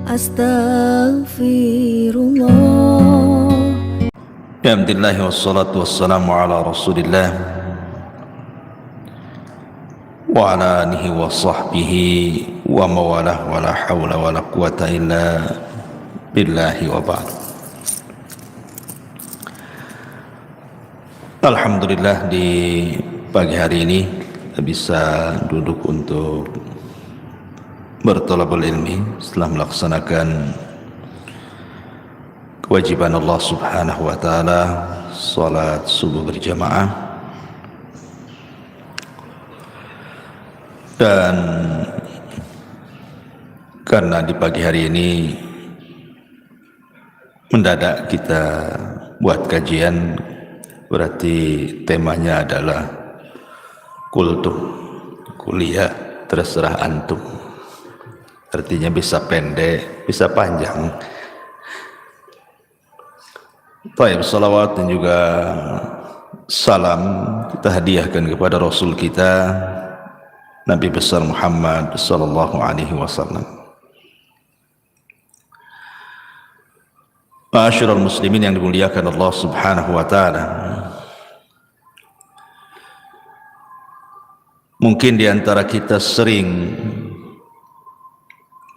Astaghfirullah. Alhamdulillah wassalatu wassalamu ala Rasulillah wa ala alihi wa sahbihi wa mawalah wa la hawla wa la quwata illa billahi wa ba'd. Alhamdulillah di pagi hari ini kita bisa duduk untuk bertolabul ilmi setelah melaksanakan kewajiban Allah subhanahu wa ta'ala, salat subuh berjamaah. Dan karena di pagi hari ini mendadak kita buat kajian, berarti temanya adalah kultum, kuliah terserah antum. Artinya bisa pendek, bisa panjang. Baik, salawat dan juga salam kita hadiahkan kepada Rasul kita Nabi besar Muhammad sallallahu alaihi wasallam. Ma'asyiral muslimin yang dimuliakan Allah subhanahu wa ta'ala, mungkin di antara kita sering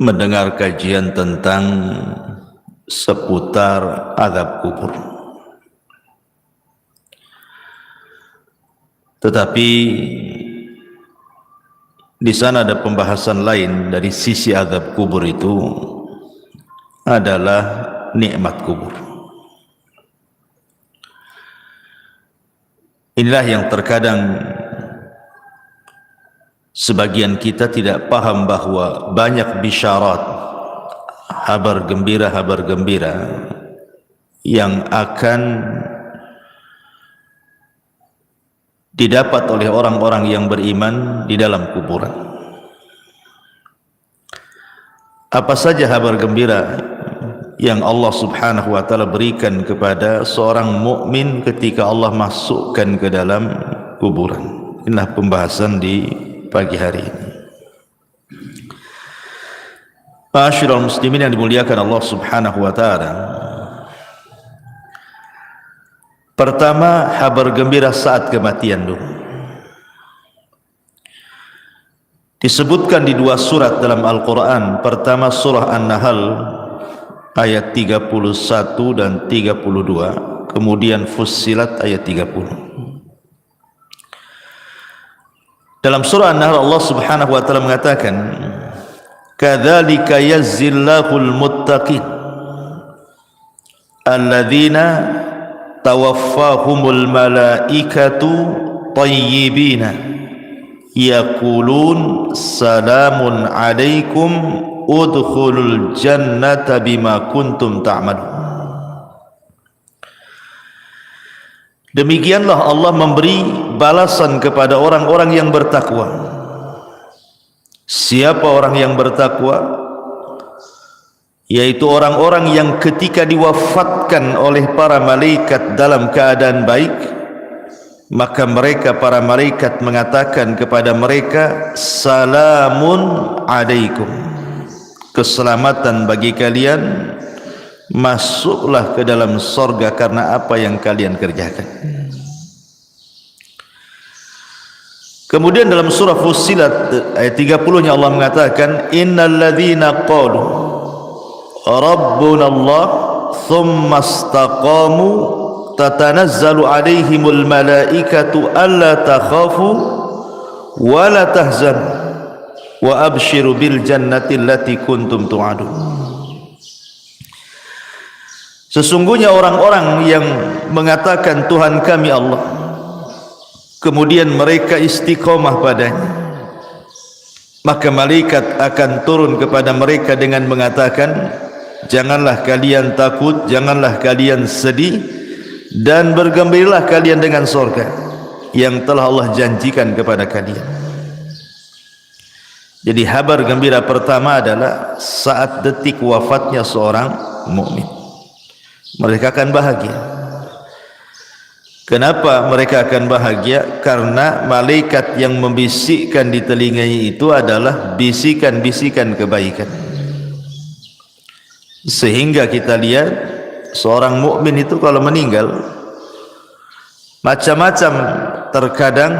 mendengar kajian tentang seputar azab kubur. Tetapi di sana ada pembahasan lain dari sisi azab kubur itu adalah nikmat kubur. Inilah yang terkadang sebagian kita tidak paham bahwa banyak bisyarat, kabar gembira yang akan didapat oleh orang-orang yang beriman di dalam kuburan. Apa saja kabar gembira yang Allah subhanahu wa ta'ala berikan kepada seorang mukmin ketika Allah masukkan ke dalam kuburan? Inilah pembahasan di pagi hari ini. Ma'asyiral muslimin yang dimuliakan Allah subhanahu wa ta'ala, pertama, kabar gembira saat kematian dulu. Disebutkan di dua surat dalam Al-Quran. Pertama surah An-Nahl ayat 31 dan 32, kemudian Fussilat ayat 30. Dalam surah An-Nahl Allah subhanahu wa ta'ala mengatakan, kadzalika yazzillahul muttaqin alladzina tawaffahumul malaikatu tayyibina yaqulun salamun alaikum udkhulul jannata bima kuntum ta'malun. Demikianlah Allah memberi balasan kepada orang-orang yang bertakwa. Siapa orang yang bertakwa? Yaitu orang-orang yang ketika diwafatkan oleh para malaikat dalam keadaan baik, maka mereka, para malaikat, mengatakan kepada mereka, salamun alaikum, keselamatan bagi kalian, masuklah ke dalam sorga karena apa yang kalian kerjakan. Kemudian dalam surah Fussilat ayat 30-nya Allah mengatakan, innal ladzina qalu rabbuna Allah thumma istaqamu tatanazzalu alaihimul malaikatu alla takhafu wa la tahzanu wa abshiru bil jannati allati kuntum tu'adun. Sesungguhnya orang-orang yang mengatakan Tuhan kami Allah, kemudian mereka istiqomah padanya, maka malaikat akan turun kepada mereka dengan mengatakan, janganlah kalian takut, janganlah kalian sedih, dan bergembiralah kalian dengan surga yang telah Allah janjikan kepada kalian. Jadi kabar gembira pertama adalah saat detik wafatnya seorang mukmin, mereka akan bahagia. Kenapa mereka akan bahagia? Karena malaikat yang membisikkan di telinganya itu adalah bisikan-bisikan kebaikan. Sehingga kita lihat seorang mukmin itu kalau meninggal macam-macam, terkadang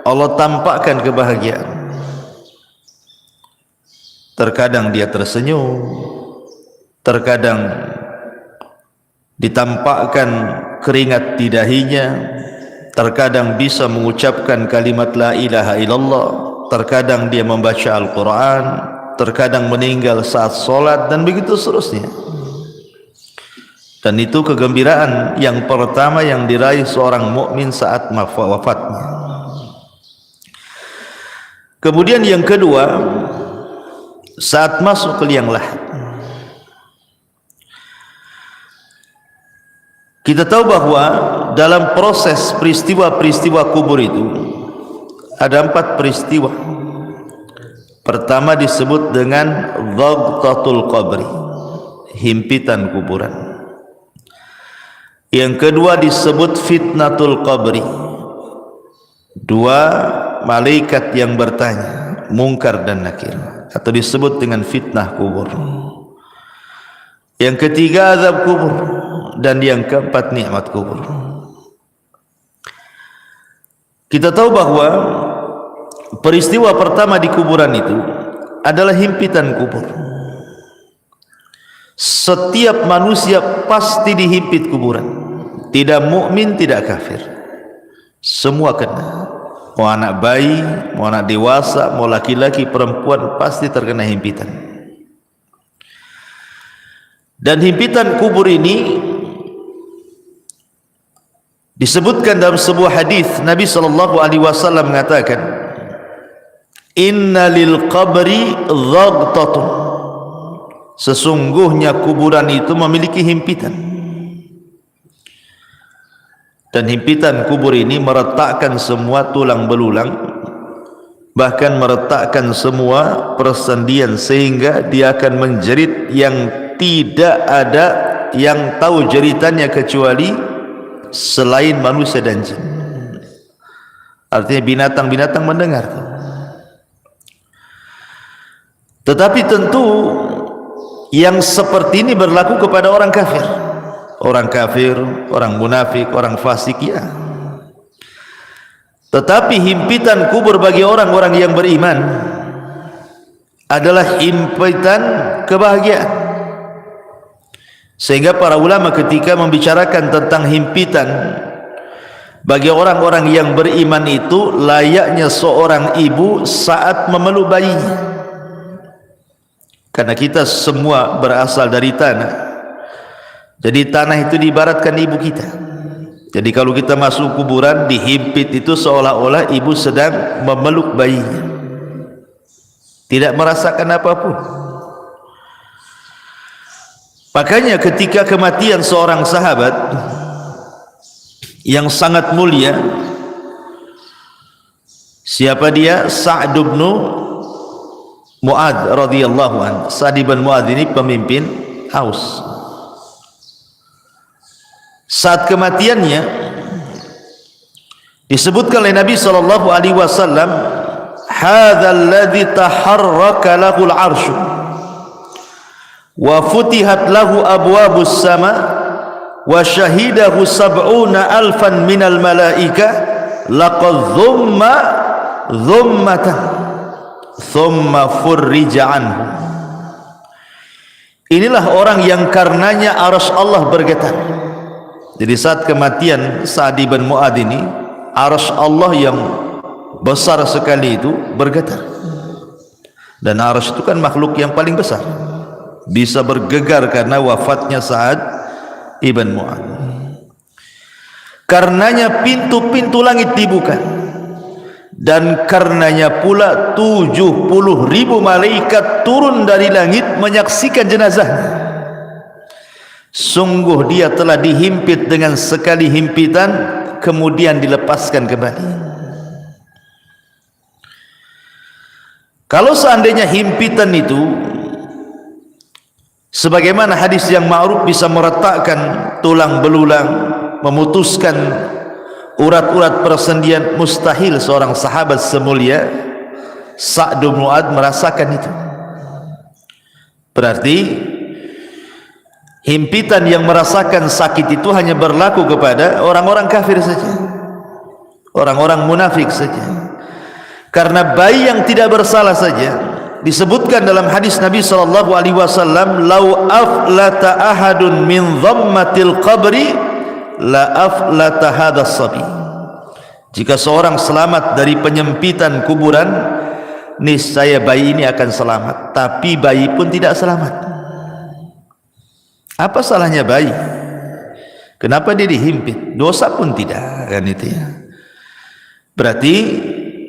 Allah tampakkan kebahagiaan, terkadang dia tersenyum, terkadang ditampakkan keringat di dahinya, terkadang bisa mengucapkan kalimat la ilaha illallah, terkadang dia membaca Al-Quran, terkadang meninggal saat solat, dan begitu seterusnya. Dan itu kegembiraan yang pertama yang diraih seorang mukmin saat wafatnya. Kemudian yang kedua, saat masuk ke liang lahat. Kita tahu bahwa dalam proses peristiwa-peristiwa kubur itu ada 4 peristiwa. Pertama disebut dengan dhaghtatul qabri, himpitan kuburan. Yang kedua disebut fitnatul qabri, 2 malaikat yang bertanya, Munkar dan Nakir, atau disebut dengan fitnah kubur. Yang ketiga azab kubur, dan yang keempat nikmat kubur. Kita tahu bahwa peristiwa pertama di kuburan itu adalah himpitan kubur. Setiap manusia pasti dihimpit kuburan, tidak mukmin, tidak kafir, semua kena. Mau anak bayi, mau anak dewasa, mau laki-laki, perempuan, pasti terkena himpitan. Dan himpitan kubur ini disebutkan dalam sebuah hadis Nabi SAW mengatakan, Inna lil qabri dhaghtatun, sesungguhnya kuburan itu memiliki himpitan. Dan himpitan kubur ini meretakkan semua tulang belulang, bahkan meretakkan semua persendian, sehingga dia akan menjerit yang tidak ada yang tahu jeritannya kecuali selain manusia dan jin. Artinya binatang-binatang mendengar. Tetapi tentu yang seperti ini berlaku kepada orang kafir. Orang kafir, orang munafik, orang fasik, ya. Tetapi himpitan kubur bagi orang-orang yang beriman adalah himpitan kebahagiaan. Sehingga para ulama ketika membicarakan tentang himpitan bagi orang-orang yang beriman itu layaknya seorang ibu saat memeluk bayinya. Karena kita semua berasal dari tanah, jadi tanah itu diibaratkan ibu kita. Jadi kalau kita masuk kuburan dihimpit itu seolah-olah ibu sedang memeluk bayinya, tidak merasakan apapun. Makanya ketika kematian seorang sahabat yang sangat mulia, siapa dia? Sa'd bin Mu'adz radhiyallahu anhu. Sa'd bin Mu'adz ini pemimpin Aus. Saat kematiannya disebutkan oleh Nabi SAW, hadzal ladzi taharraka lahul 'arsy wa futihat lahu abwabus sama wa syahidahu 70,000 minal malaika laqad dhummatan thumma furrija anhu. Inilah orang yang karenanya arsy Allah bergetar. Jadi saat kematian Sa'd bin Mu'adz ini, arsy Allah yang besar sekali itu bergetar. Dan arsy itu kan makhluk yang paling besar, bisa bergegar karena wafatnya Sa'd ibn Mu'adz. Karenanya pintu-pintu langit dibuka, dan karenanya pula 70.000 malaikat turun dari langit menyaksikan jenazahnya. Sungguh dia telah dihimpit dengan sekali himpitan, kemudian dilepaskan kembali. Kalau seandainya himpitan itu sebagaimana hadis yang ma'ruf bisa meretakkan tulang belulang, memutuskan urat-urat persendian, mustahil seorang sahabat semulia Sa'd bin Mu'adz merasakan itu. Berarti Himpitan yang merasakan sakit itu hanya berlaku kepada orang-orang kafir saja, orang-orang munafik saja. Karena bayi yang tidak bersalah saja disebutkan dalam hadis Nabi sallallahu alaihi wasallam, "Lau aflata ahadun min dhammatil qabri la aflata hadas sabi." Jika seorang selamat dari penyempitan kuburan, niscaya bayi ini akan selamat. Tapi bayi pun tidak selamat. Apa salahnya bayi? Kenapa dia dihimpit? Dosa pun tidak, kan itu ya. Berarti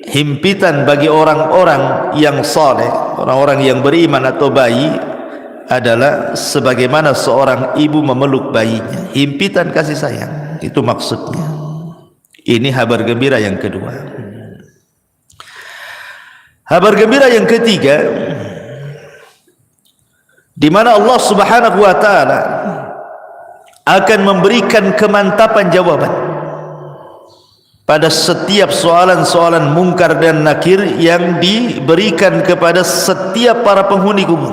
himpitan bagi orang-orang yang saleh, orang-orang yang beriman atau bayi adalah sebagaimana seorang ibu memeluk bayinya. Himpitan kasih sayang, itu maksudnya. Ini kabar gembira yang kedua. Kabar gembira yang ketiga, di mana Allah Subhanahu wa taala akan memberikan kemantapan jawaban pada setiap soalan-soalan mungkar dan nakir yang diberikan kepada setiap para penghuni kubur.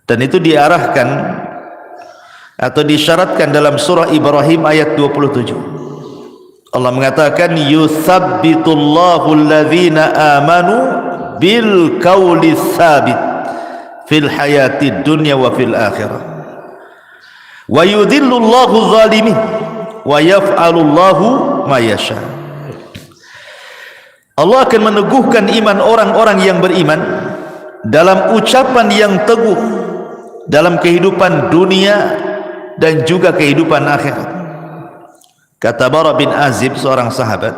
Dan itu diarahkan atau disyaratkan dalam surah Ibrahim ayat 27. Allah mengatakan, "Yutsabbitullahu alladhina amanu bil qawli tsabit fil hayatid dunya wa fil akhirah wa yudhillullahu zalimin wa yaf'alullahu ma yasha." Allah akan meneguhkan iman orang-orang yang beriman dalam ucapan yang teguh dalam kehidupan dunia dan juga kehidupan akhirat. Kata Bara bin Azib, seorang sahabat,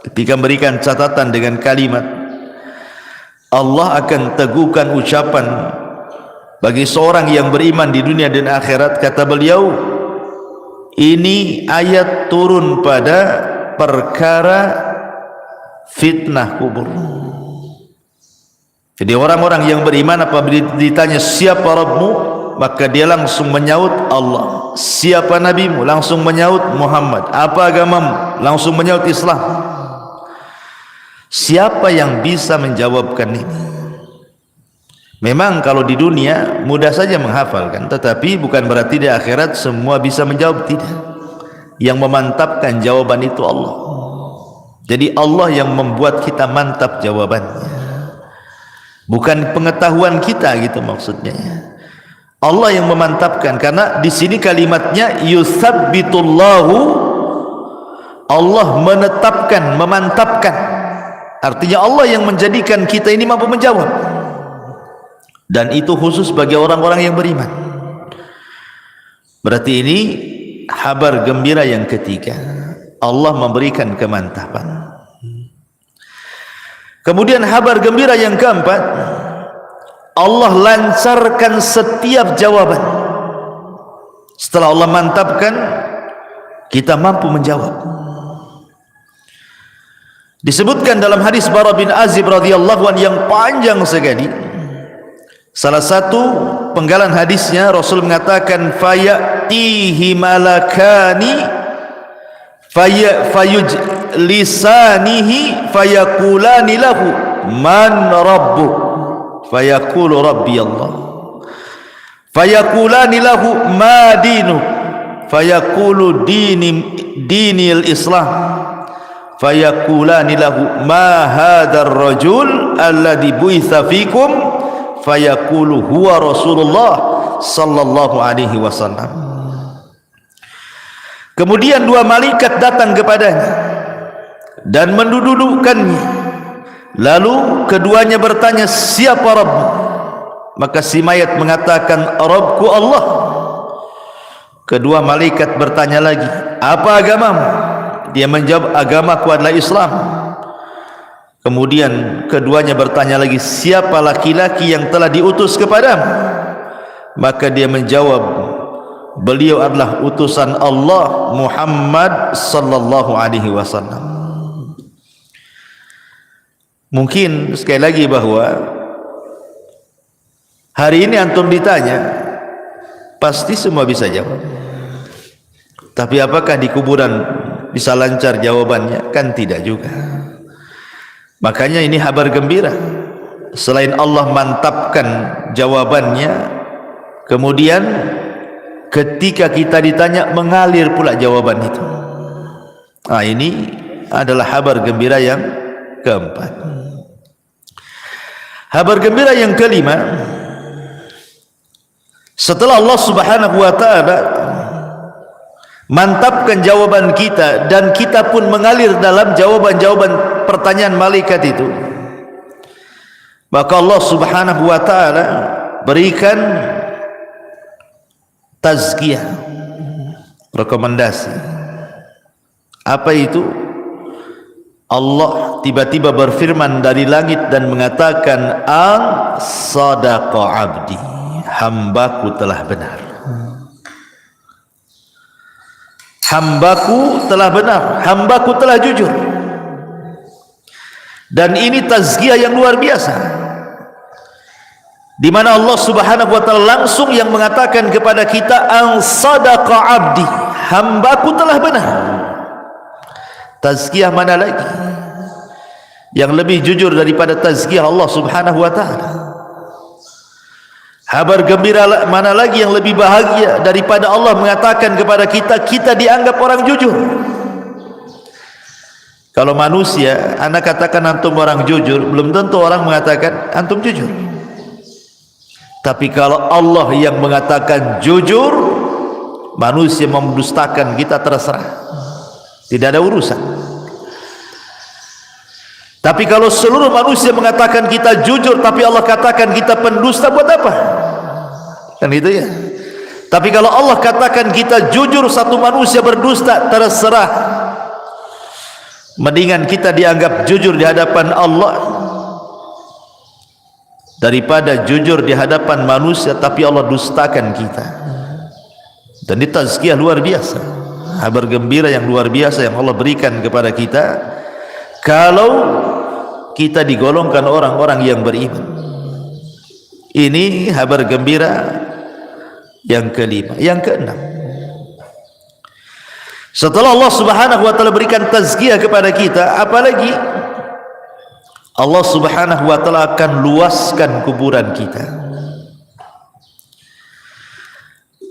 ketika memberikan catatan dengan kalimat Allah akan teguhkan ucapan bagi seorang yang beriman di dunia dan akhirat, kata beliau, ini ayat turun pada perkara fitnah kubur. Jadi orang-orang yang beriman apabila ditanya siapa Rabbmu, maka dia langsung menyaut Allah. Siapa nabimu? Langsung menyaut Muhammad. Apa agamamu? Langsung menyaut Islam. Siapa yang bisa menjawabkan ini? Memang kalau di dunia mudah saja menghafalkan, tetapi bukan berarti di akhirat semua bisa menjawab, tidak. Yang memantapkan jawaban itu Allah. Jadi Allah yang membuat kita mantap jawabannya, bukan pengetahuan kita, gitu maksudnya. Allah yang memantapkan, karena di sini kalimatnya yusabbitullahu, Allah menetapkan, memantapkan. Artinya Allah yang menjadikan kita ini mampu menjawab, dan itu khusus bagi orang-orang yang beriman. Berarti ini kabar gembira yang ketiga, Allah memberikan kemantapan. Kemudian kabar gembira yang keempat, Allah lancarkan setiap jawaban. Setelah Allah mantapkan, kita mampu menjawab. Disebutkan dalam hadis Bara bin Azib radhiyallahu anhu yang panjang sekali. Salah satu penggalan hadisnya, Rasul mengatakan, fayatihi malakani fayujlisanihi fayakulani lahu man rabbuk, fayaqulu rabbi Allah, fayakulani lahu ma dinuk, fayaqulu dinil Islam, fayakulani lahu ma hadzal rajul alladhi bu'itsa fikum, fayaqulu huwa Rasulullah sallallahu alaihi wasallam. Kemudian dua malaikat datang kepadanya dan mendudukkannya. Lalu keduanya bertanya, siapa Rabbmu? Maka si mayat mengatakan, Rabbku Allah. Kedua malaikat bertanya lagi, apa agamamu? Dia menjawab, agamaku adalah Islam. Kemudian keduanya bertanya lagi, siapa laki-laki yang telah diutus kepadamu? Maka dia menjawab, beliau adalah utusan Allah Muhammad sallallahu alaihi wasallam. Mungkin sekali lagi bahwa hari ini antum ditanya, pasti semua bisa jawab. Tapi apakah di kuburan bisa lancar jawabannya? Kan tidak juga. Makanya ini kabar gembira. Selain Allah mantapkan jawabannya, Kemudian ketika kita ditanya, mengalir pula jawaban itu. Ini adalah kabar gembira yang keempat. Kabar gembira yang kelima, setelah Allah Subhanahu wa ta'ala mantapkan jawaban kita dan kita pun mengalir dalam jawaban-jawaban pertanyaan malaikat itu, maka Allah Subhanahu wa ta'ala berikan tazkiyah, rekomendasi. Apa itu? Allah tiba-tiba berfirman dari langit dan mengatakan, sadaqa abdi, hambaku telah benar. Hambaku telah benar, hambaku telah jujur. Dan ini tazkiyah yang luar biasa, di mana Allah Subhanahu wa ta'ala langsung yang mengatakan kepada kita, sadaqa abdi, hambaku telah benar. Tazkiyah mana lagi yang lebih jujur daripada tazkiyah Allah Subhanahu wa ta'ala? Kabar gembira mana lagi yang lebih bahagia daripada Allah mengatakan kepada kita, kita dianggap orang jujur. Kalau manusia, anak katakan antum orang jujur, belum tentu orang mengatakan antum jujur. Tapi kalau Allah yang mengatakan jujur, manusia mendustakan kita terserah, tidak ada urusan. Tapi kalau seluruh manusia mengatakan kita jujur, tapi Allah katakan kita pendusta, buat apa? Kan itu ya. Tapi kalau Allah katakan kita jujur, satu manusia berdusta, terserah. Mendingan kita dianggap jujur di hadapan Allah daripada jujur di hadapan manusia tapi Allah dustakan kita. Dan ini tazkiyah luar biasa, kabar gembira yang luar biasa yang Allah berikan kepada kita kalau kita digolongkan orang-orang yang beriman. Ini kabar gembira yang kelima. Yang keenam, setelah Allah Subhanahu wa ta'ala berikan tazkiyah kepada kita, apalagi Allah Subhanahu wa ta'ala akan luaskan kuburan kita.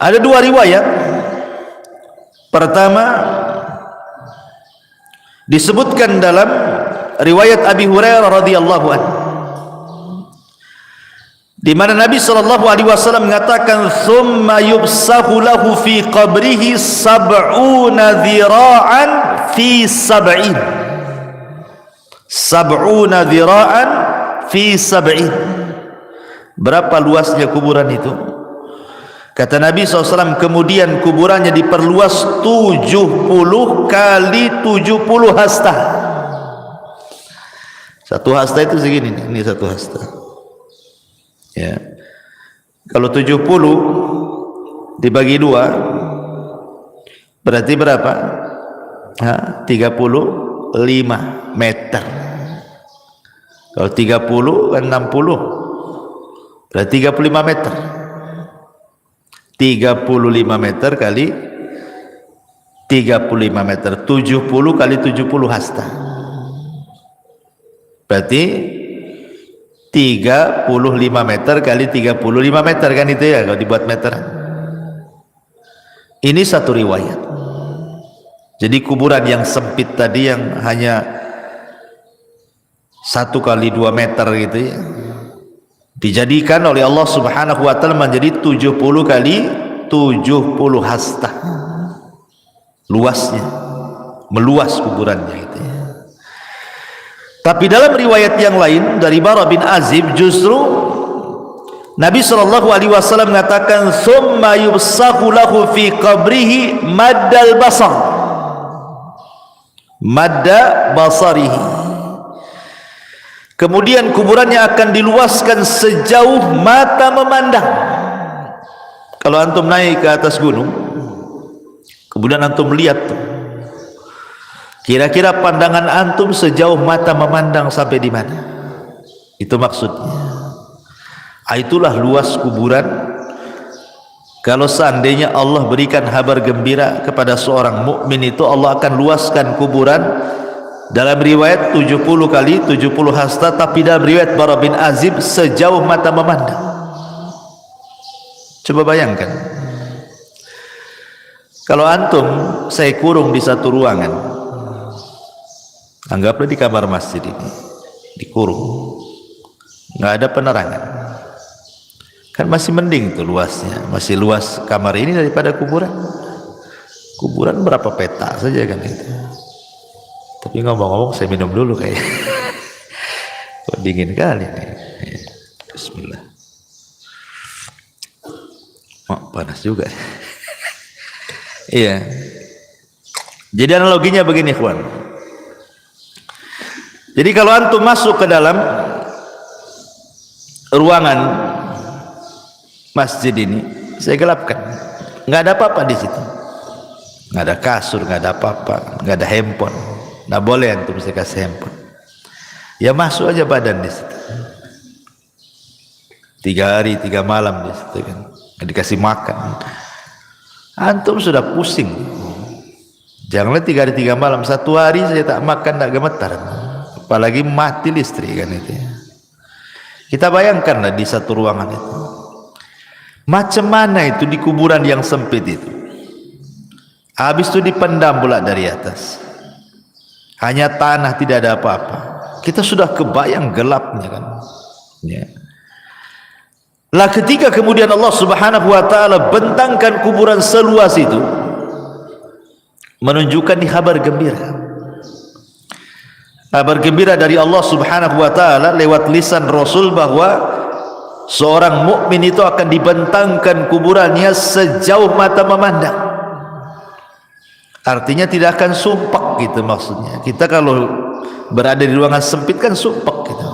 Ada dua riwayat. Pertama, disebutkan dalam riwayat Abi Hurairah radhiyallahu anhu, di mana Nabi sallallahu alaihi wasallam mengatakan, "Tsumma yubsahu lahu fi qabrihi sab'una dhira'an fi sab'in." Sab'una dhira'an fi sab'in. Berapa luasnya kuburan itu? Kata Nabi SAW, kemudian kuburannya diperluas 70 kali 70 hasta. Satu hasta itu segini nih, ini satu hasta. Ya. Kalau 70 dibagi 2 berarti berapa? 35 meter. Kalau 30 kan 60, berarti 35 meter. 35 meter kali 35 meter, 70 kali 70 hasta, berarti 35 meter kali 35 meter, kan itu ya kalau dibuat meteran. Ini satu riwayat. Jadi kuburan yang sempit tadi yang hanya 1 kali 2 meter gitu ya, dijadikan oleh Allah Subhanahu wa ta'ala menjadi 70 kali 70 hasta luasnya, meluas kuburannya gitu ya. Tapi dalam riwayat yang lain dari Bara bin Azib, justru Nabi sallallahu alaihi wasallam mengatakan, "Tsumma yubsahu lahu fi qabrihi maddal basar." Madda basarihi. Kemudian kuburannya akan diluaskan sejauh mata memandang. Kalau antum naik ke atas gunung, kemudian antum melihat tuh, kira-kira pandangan antum sejauh mata memandang sampai di mana? Itu maksudnya. Itulah luas kuburan. Kalau seandainya Allah berikan kabar gembira kepada seorang mukmin, itu Allah akan luaskan kuburan. Dalam riwayat 70 kali 70 hasta, tapi dalam riwayat Bara bin Azib sejauh mata memandang. Coba bayangkan, kalau antum saya kurung di satu ruangan, anggaplah di kamar masjid ini, dikurung, nggak ada penerangan, kan masih mending tuh luasnya, masih luas kamar ini daripada kuburan. Kuburan berapa peta saja kan itu. Tapi ngomong-ngomong saya minum dulu kayak kok dingin kali nih. Bismillah. Oh, panas juga. Iya. Jadi analoginya begini, kawan. Jadi kalau antum masuk ke dalam ruangan masjid ini, saya gelapkan, nggak ada apa-apa di situ, nggak ada kasur, nggak ada apa-apa, nggak ada handphone, nggak boleh antum saya kasih handphone. Ya masuk aja badan di situ. 3 hari 3 malam di situ kan, nggak dikasih makan, antum sudah pusing. Janganlah 3 hari 3 malam, 1 hari saya tak makan tak gemetar, apalagi mati listrik kan itu. Kita bayangkanlah di satu ruangan itu, macam mana itu di kuburan yang sempit itu. Habis itu dipendam pula dari atas, hanya tanah, tidak ada apa-apa. Kita sudah kebayang gelapnya kan ya. Lah ketika kemudian Allah Subhanahu wa taala bentangkan kuburan seluas itu, menunjukkan di kabar gembira. Kabar gembira dari Allah Subhanahu wa taala lewat lisan Rasul bahwa seorang mukmin itu akan dibentangkan kuburannya sejauh mata memandang. Artinya tidak akan sumpek gitu maksudnya. Kita kalau berada di ruangan sempit kan sumpek gitu.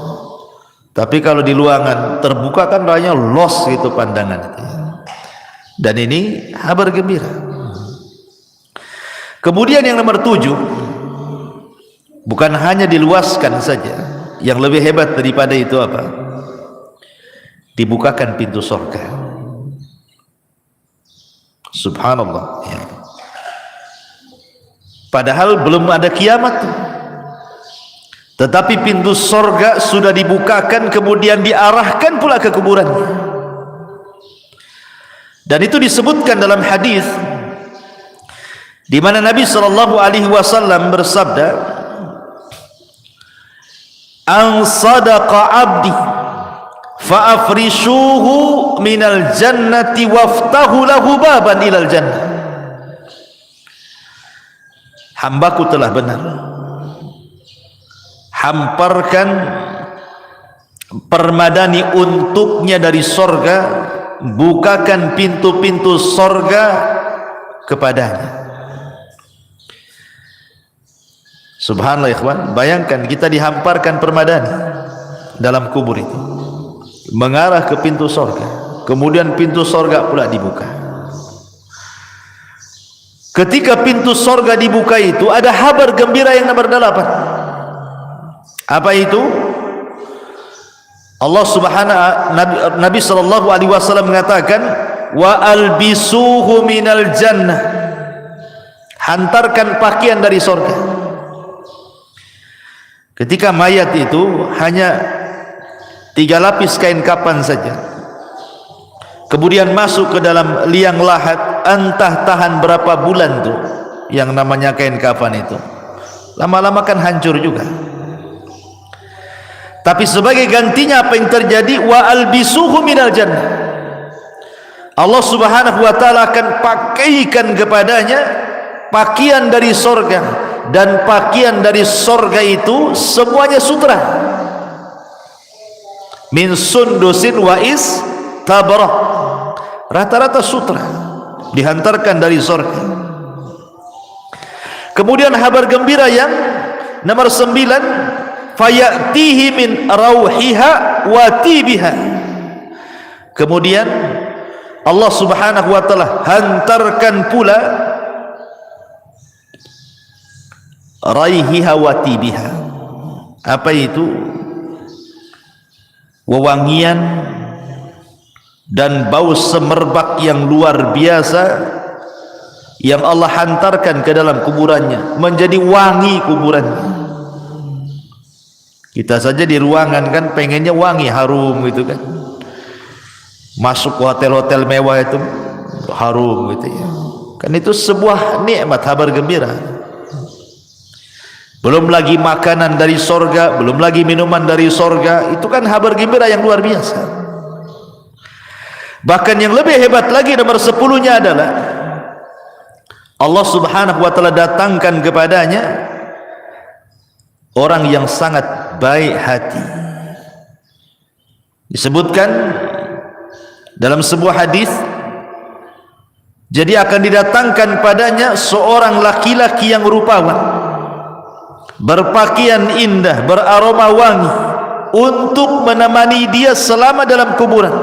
Tapi kalau di ruangan terbuka kan rasanya los gitu pandangan itu. Dan ini kabar gembira. Kemudian yang nomor 7, bukan hanya diluaskan saja, yang lebih hebat daripada itu apa? Dibukakan pintu surga. Subhanallah ya. Padahal belum ada kiamat, tetapi pintu surga sudah dibukakan, kemudian diarahkan pula ke kuburannya. Dan itu disebutkan dalam hadis di mana Nabi sallallahu alaihi wasallam bersabda, "An sadaqa 'abdi fa afrishuhu minal jannati waftahu lahu baban ilal jannah." Hambaku telah benar, hamparkan permadani untuknya dari sorga, bukakan pintu-pintu sorga kepadanya. Subhanallah ikhwan, bayangkan kita dihamparkan permadani dalam kubur itu, mengarah ke pintu sorga, kemudian pintu sorga pula dibuka. Ketika pintu sorga dibuka itu, ada kabar gembira yang nomor 8. Apa itu? Allah Subhanahu Nabi sallallahu alaihi wasallam mengatakan, wa albisuhu minal jannah, hantarkan pakaian dari sorga. Ketika mayat itu hanya 3 lapis kain kafan saja, kemudian masuk ke dalam liang lahat, entah tahan berapa bulan tuh yang namanya kain kafan itu, lama-lama kan hancur juga. Tapi sebagai gantinya apa yang terjadi? Wa albisuhu minal jannah, Allah Subhanahu wa taala akan pakaikan kepadanya pakaian dari sorga, dan pakaian dari sorga itu semuanya sutra, min sundusin wa istabrah, rata-rata sutra dihantarkan dari sorga. Kemudian kabar gembira yang nomor 9, fayatihi min rauhiha wa tibiha, kemudian Allah Subhanahu wa taala hantarkan pula raihiha wa tibiha. Apa itu? Wewangian dan bau semerbak yang luar biasa yang Allah hantarkan ke dalam kuburannya, menjadi wangi kuburannya. Kita saja di ruangan kan pengennya wangi, harum gitu kan. masuk ke hotel-hotel mewah itu harum gitu ya. Kan itu sebuah nikmat, kabar gembira. Belum lagi makanan dari sorga, belum lagi minuman dari sorga. Itu kan kabar gembira yang luar biasa. Bahkan yang lebih hebat lagi, nomor 10-nya adalah Allah subhanahu wa ta'ala datangkan kepadanya orang yang sangat baik hati. Disebutkan dalam sebuah hadis, jadi akan didatangkan padanya seorang laki-laki yang rupawan, berpakaian indah, beraroma wangi, untuk menemani dia selama dalam kuburan.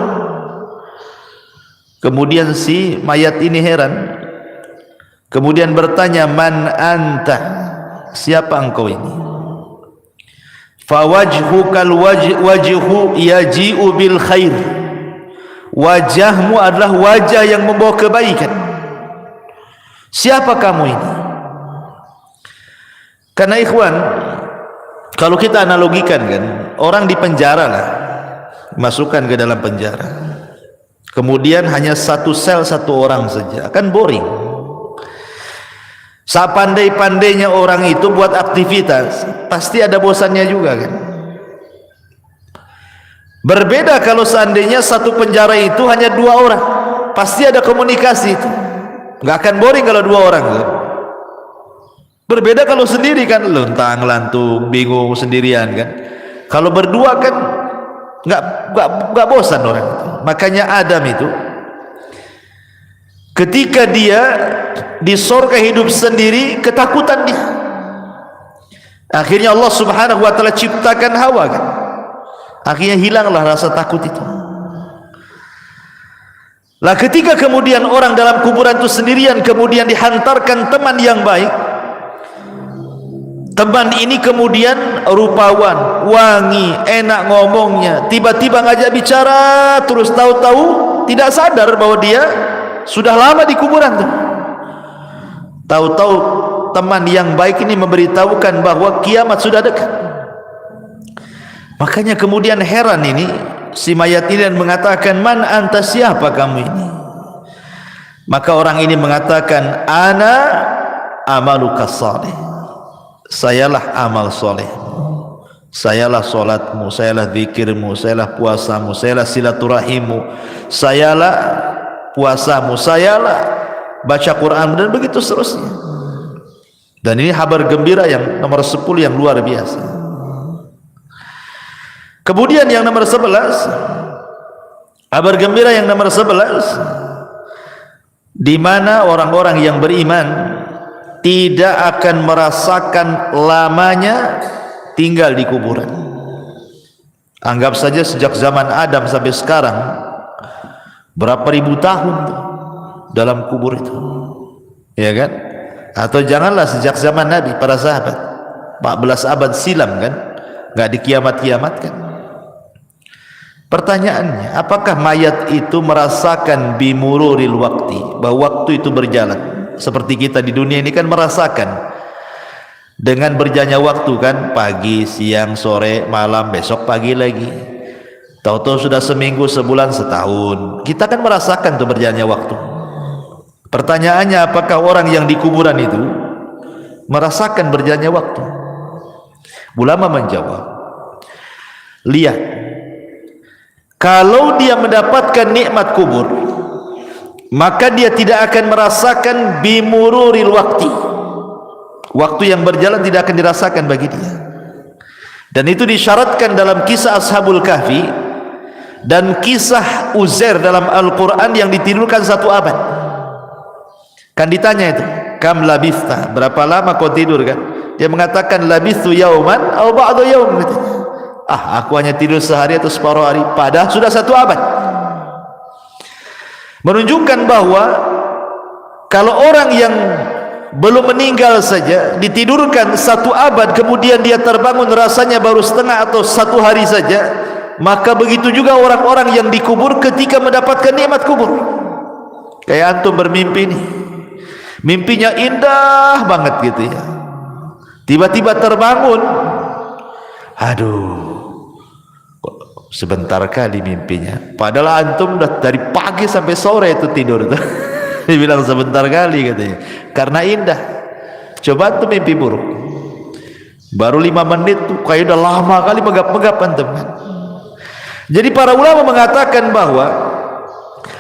Kemudian si mayat ini heran, kemudian bertanya, man anta, siapa engkau ini? Fawajhukal wajhu yaji'u bil khair, wajahmu adalah wajah yang membawa kebaikan. Siapa kamu ini? Karena ikhwan, kalau kita analogikan kan, orang di penjara lah, masukkan ke dalam penjara, kemudian hanya satu sel satu orang saja, kan boring. Sepandai-pandainya orang itu buat aktivitas, pasti ada bosannya juga kan. Berbeda kalau seandainya satu penjara itu hanya 2 orang, pasti ada komunikasi itu, nggak akan boring kalau 2 orang kan? Berbeda kalau sendiri kan, lontang lantung bingung sendirian kan. Kalau berdua kan nggak bosan orang itu. Makanya Adam itu ketika dia di surga hidup sendiri, ketakutan dia. Akhirnya Allah subhanahu wa ta'ala ciptakan Hawa kan, akhirnya hilanglah rasa takut itu. Lah ketika kemudian orang dalam kuburan itu sendirian, kemudian dihantarkan teman yang baik, teman ini kemudian rupawan, wangi, enak ngomongnya, tiba-tiba ngajak bicara terus, tahu-tahu tidak sadar bahwa dia sudah lama di kuburan tuh. Tahu-tahu teman yang baik ini memberitahukan bahwa kiamat sudah dekat. Makanya kemudian heran ini si mayat ini dan mengatakan, man anta, siapa kamu ini? Maka orang ini mengatakan, ana amaluka salih, sayalah amal soleh, sayalah solatmu, sayalah zikirmu, sayalah puasamu, sayalah silaturahimmu, sayalah puasamu, sayalah baca Quran, dan begitu seterusnya. Dan ini kabar gembira yang nomor 10 yang luar biasa. Kemudian yang nomor 11, kabar gembira yang nomor 11, di mana orang-orang yang beriman tidak akan merasakan lamanya tinggal di kuburan. Anggap saja sejak zaman Adam sampai sekarang, berapa ribu tahun tuh dalam kubur itu, ya kan? Atau janganlah sejak zaman Nabi, para sahabat 14 abad silam kan, nggak dikiamat-kiamatkan. Pertanyaannya, apakah mayat itu merasakan bimururil wakti, bahwa waktu itu berjalan seperti kita di dunia ini kan merasakan dengan berjalannya waktu kan, pagi, siang, sore, malam, besok pagi lagi, tahu-tahu sudah seminggu, sebulan, setahun. Kita kan merasakan tuh berjalannya waktu. Pertanyaannya, apakah orang yang di kuburan itu merasakan berjalannya waktu? Ulama menjawab, lihat, kalau dia mendapatkan nikmat kubur, maka dia tidak akan merasakan bimururil wakti, waktu yang berjalan tidak akan dirasakan bagi dia. Dan itu disyaratkan dalam kisah Ashabul Kahfi dan kisah Uzair dalam Al-Quran yang ditidurkan 1 abad. Kan ditanya itu, kam labista, berapa lama kau tidur kan? Dia mengatakan labistu yauman atau ba'du yaum, katanya. Aku hanya tidur sehari atau separuh hari, padahal sudah 1 abad. Menunjukkan bahwa kalau orang yang belum meninggal saja ditidurkan 1 abad, kemudian dia terbangun rasanya baru setengah atau 1 hari saja, maka begitu juga orang-orang yang dikubur ketika mendapatkan nikmat kubur. Kayak antum bermimpi nih, mimpinya indah banget gitu ya, tiba-tiba terbangun, aduh, Sebentar kali mimpinya. Padahal antum udah dari pagi sampai sore itu tidur tuh. Dibilang sebentar kali katanya. Karena indah. Coba antum mimpi buruk. Baru 5 menit tuh kayak udah lama kali megap-megap antum kan. Jadi para ulama mengatakan bahwa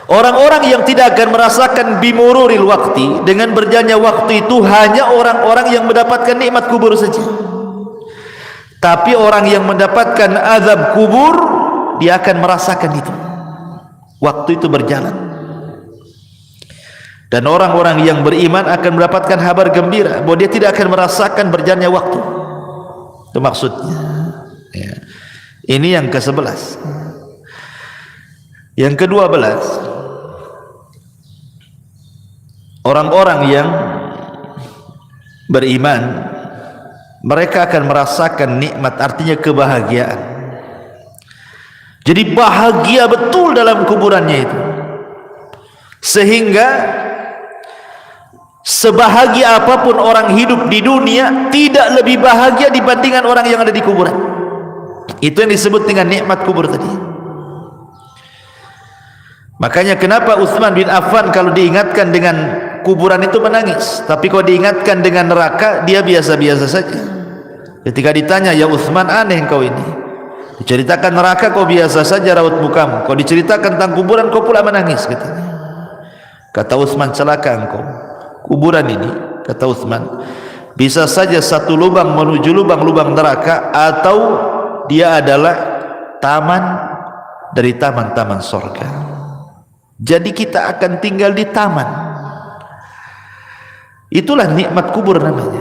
orang-orang yang tidak akan merasakan bimururil waktu, dengan berjalannya waktu itu hanya orang-orang yang mendapatkan nikmat kubur saja. Tapi orang yang mendapatkan azab kubur, dia akan merasakan itu. Waktu itu berjalan. Dan orang-orang yang beriman akan mendapatkan kabar gembira bahwa dia tidak akan merasakan berjalannya waktu. Itu maksudnya. Ya. Ini yang ke-11. Yang ke-12, orang-orang yang beriman, mereka akan merasakan nikmat, artinya kebahagiaan. Jadi bahagia betul dalam kuburannya itu, sehingga sebahagia apapun orang hidup di dunia tidak lebih bahagia dibandingkan orang yang ada di kuburan. Itu yang disebut dengan nikmat kubur tadi. Makanya kenapa Utsman bin Affan kalau diingatkan dengan kuburan itu menangis, tapi kalau diingatkan dengan neraka dia biasa-biasa saja. Ketika ditanya, ya Utsman, aneh engkau ini, diceritakan neraka kau biasa saja raut mukamu, kau diceritakan tentang kuburan kau pula menangis, katanya. Kata Utsman, celaka engkau. Kuburan ini, kata Utsman, bisa saja satu lubang menuju lubang-lubang neraka, atau dia adalah taman dari taman-taman surga. Jadi kita akan tinggal di taman. Itulah nikmat kubur namanya.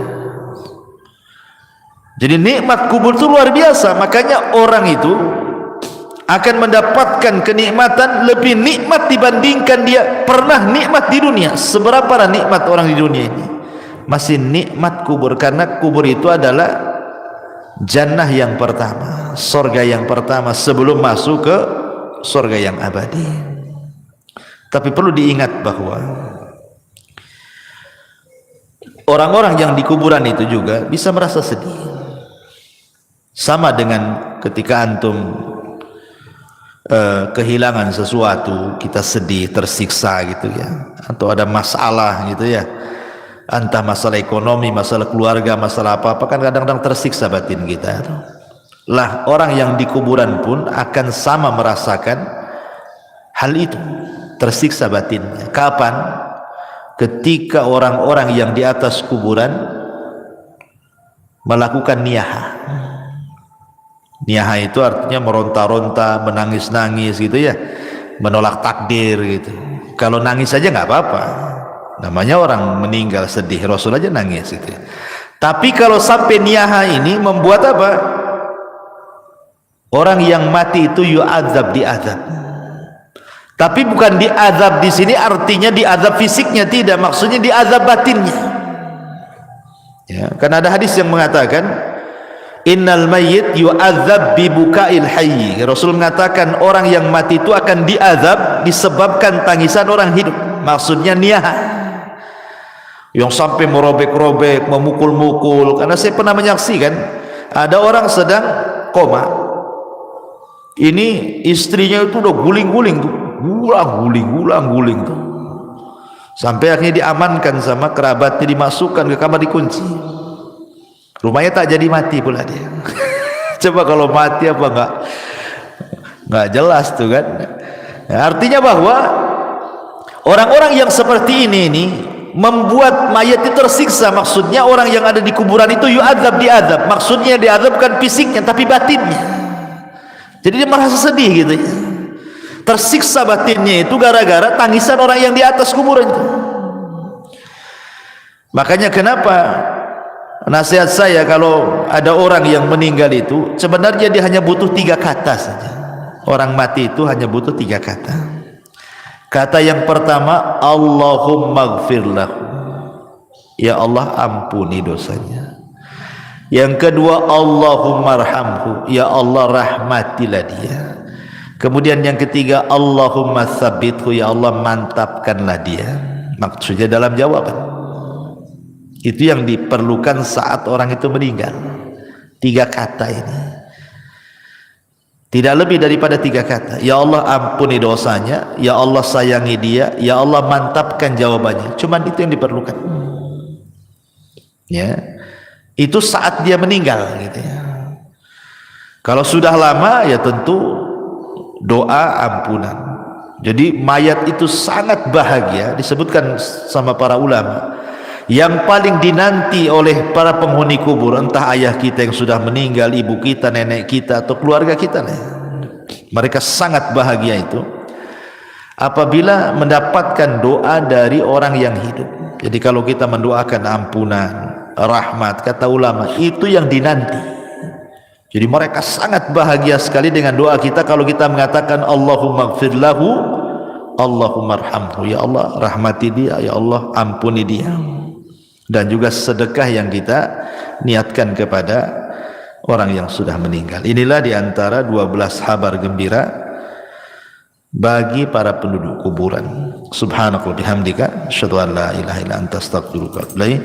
Jadi nikmat kubur itu luar biasa. Makanya orang itu akan mendapatkan kenikmatan lebih nikmat dibandingkan dia pernah nikmat di dunia. Seberapa nikmat orang di dunia ini, masih nikmat kubur. Karena kubur itu adalah jannah yang pertama, surga yang pertama sebelum masuk ke surga yang abadi. Tapi perlu diingat bahwa orang-orang yang di kuburan itu juga bisa merasa sedih. Sama dengan ketika antum kehilangan sesuatu, kita sedih, tersiksa gitu ya, atau ada masalah gitu ya, entah masalah ekonomi, masalah keluarga, masalah apa-apa, kan kadang-kadang tersiksa batin kita. Lah orang yang di kuburan pun akan sama merasakan hal itu, tersiksa batinnya. Kapan? Ketika orang-orang yang di atas kuburan melakukan niyaha. Niyaha itu artinya meronta-ronta, menangis-nangis gitu ya, menolak takdir gitu. Kalau nangis saja nggak apa-apa, namanya orang meninggal sedih, Rasul aja nangis gitu. Tapi kalau sampai niyaha ini membuat apa? Orang yang mati itu yu'adzab, diazab. Tapi bukan diazab di sini artinya diazab fisiknya, tidak, maksudnya diazab batinnya. Ya, karena ada hadis yang mengatakan innal mayyit yu'adzab bi bukail hayy. Rasul mengatakan orang yang mati itu akan diazab disebabkan tangisan orang hidup. Maksudnya niyaha. Yang sampai merobek-robek, memukul-mukul. Karena saya pernah menyaksikan ada orang sedang koma. Ini istrinya itu udah guling-guling tuh, guling tuh, sampai akhirnya diamankan sama kerabatnya, dimasukkan ke kamar, dikunci. Rumahnya tak jadi mati pula dia. Coba kalau mati apa nggak jelas tuh kan. Nah, artinya bahwa orang-orang yang seperti ini membuat mayat itu tersiksa. Maksudnya orang yang ada di kuburan itu yu'adzab, diazab. Maksudnya diazab bukan fisiknya tapi batinnya. Jadi dia merasa sedih gitu ya, tersiksa batinnya itu gara-gara tangisan orang yang di atas kuburan itu. Makanya kenapa nasihat saya, kalau ada orang yang meninggal itu sebenarnya dia hanya butuh 3 kata saja. Orang mati itu hanya butuh 3 kata. Kata yang pertama, Allahumma gfirlahu, ya Allah ampuni dosanya. Yang kedua, Allahumma arhamhu, ya Allah rahmatilah dia. Kemudian yang ketiga, Allahumma tsabithu, ya Allah mantapkanlah dia. Maksudnya dalam jawaban. Itu yang diperlukan saat orang itu meninggal. 3 kata ini. Tidak lebih daripada 3 kata. Ya Allah ampuni dosanya, ya Allah sayangi dia, ya Allah mantapkan jawabannya. Cuma itu yang diperlukan. Ya. Itu saat dia meninggal gitu ya. Kalau sudah lama ya tentu doa ampunan. Jadi mayat itu sangat bahagia, disebutkan sama para ulama. Yang paling dinanti oleh para penghuni kubur, entah ayah kita yang sudah meninggal, ibu kita, nenek kita, atau keluarga kita, mereka sangat bahagia itu apabila mendapatkan doa dari orang yang hidup. Jadi kalau kita mendoakan ampunan, rahmat, kata ulama, itu yang dinanti. Jadi mereka sangat bahagia sekali dengan doa kita kalau kita mengatakan Allahumma gfir lahu, Allahumma arhamhu, ya Allah rahmati dia, ya Allah ampuni dia. Dan juga sedekah yang kita niatkan kepada orang yang sudah meninggal. Inilah diantara 12 kabar gembira bagi para penduduk kuburan. Subhanallah bihamdika asyhadu an la ilaha illa anta astaghfiruka wa atubu ilaik.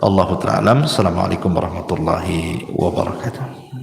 Allahu ta'ala. Assalamualaikum warahmatullahi wabarakatuh.